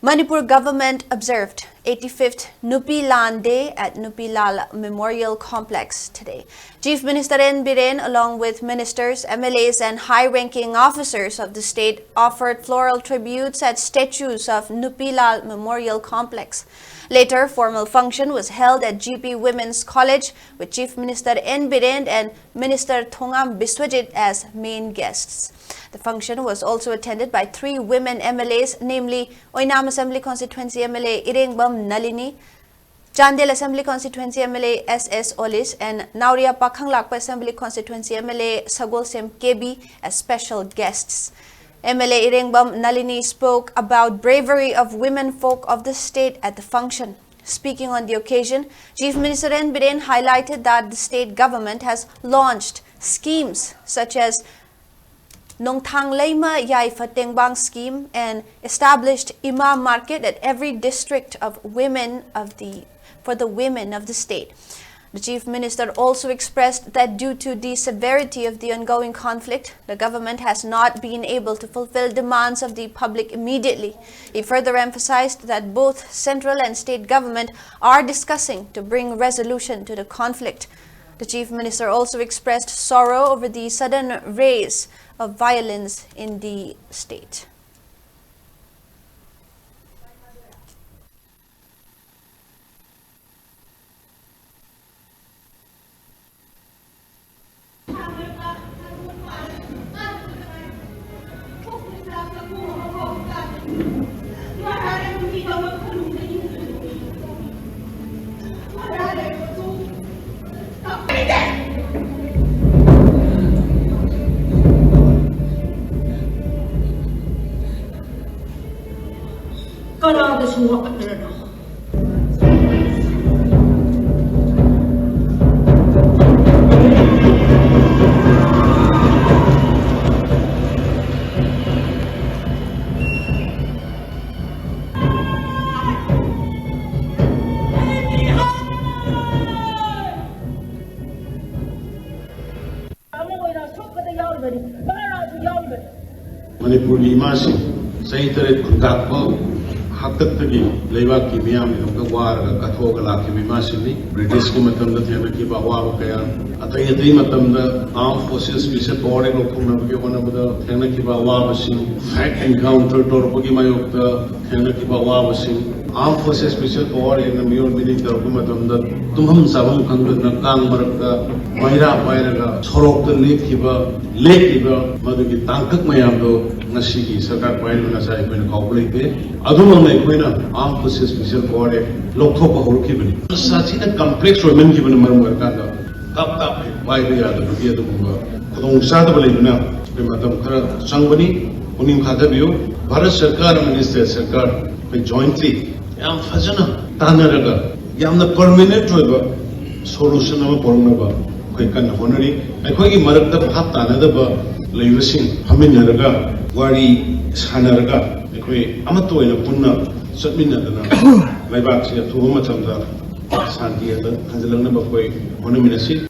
Manipur government observed 85th Nupi Land Day at Nupi Lal Memorial Complex today. Chief Minister N. Biren, along with ministers, MLAs and high-ranking officers of the state, offered floral tributes at statues of Nupi Lal Memorial Complex. Later, formal function was held at GP Women's College with Chief Minister N. Biren and Minister Thongam Biswajit as main guests. The function was also attended by 3 women MLAs, namely Oinam Assembly Constituency MLA Irengbam Nalini, Chandel Assembly Constituency MLA SS Olis, and Nauria Pakhanglakpa Assembly Constituency MLA Sagolsem KB as special guests. MLA Irengbam Nalini spoke about bravery of women folk of the state at the function. Speaking on the occasion, Chief Minister N. Biren highlighted that the state government has launched schemes such as Nong Thang Leima Yai Fatengbang scheme and established Imam market at every district of for the women of the state. The Chief Minister also expressed that due to the severity of the ongoing conflict, the government has not been able to fulfill demands of the public immediately. He further emphasized that both central and state government are discussing to bring resolution to the conflict. The Chief Minister also expressed sorrow over the sudden rise of violence in the state. Kalau ada semua kerana Manipuri masih saya terus kontak Hakatagi Leva Kimiam War Katoga Kimasili, British Kimatam the Temakiba Waka, Atayati Matam the armed forces we supported one of the Tenakiba Wabasi, fact encounter Torpogimayok the Tenakiba Wabasi, armed forces we supported in the Mule Mini Torpumatam the Tumham Savam Kandu Nakang Maraka, Maira Pairaga, Sorok the Lake Kiba, Maduki Tankak Mayamdo, Nasiki, Sakat Pailunasa, when calculate Aduma armed forces special force Loktopa Horkibin. Such a complex women given a Marmurkanda, Tap, why they are the Rudia the Mumba, Kodong Sadabalina, Madam Sangwani, Unim Kadabu, Bharat Sarkar Minister Sarkar, jointly, Yam Fazana, Tanaraga, Yam the permanent solution of a Pornova, Quikan Honori, and Kogi Marata Hatanada, Lavasing, Haminaraga, Wari Sanaraga. Amato in a Puna, Subminadana, Labaxia, Tuhomatanda, Santia, and the number of way, Monominasi,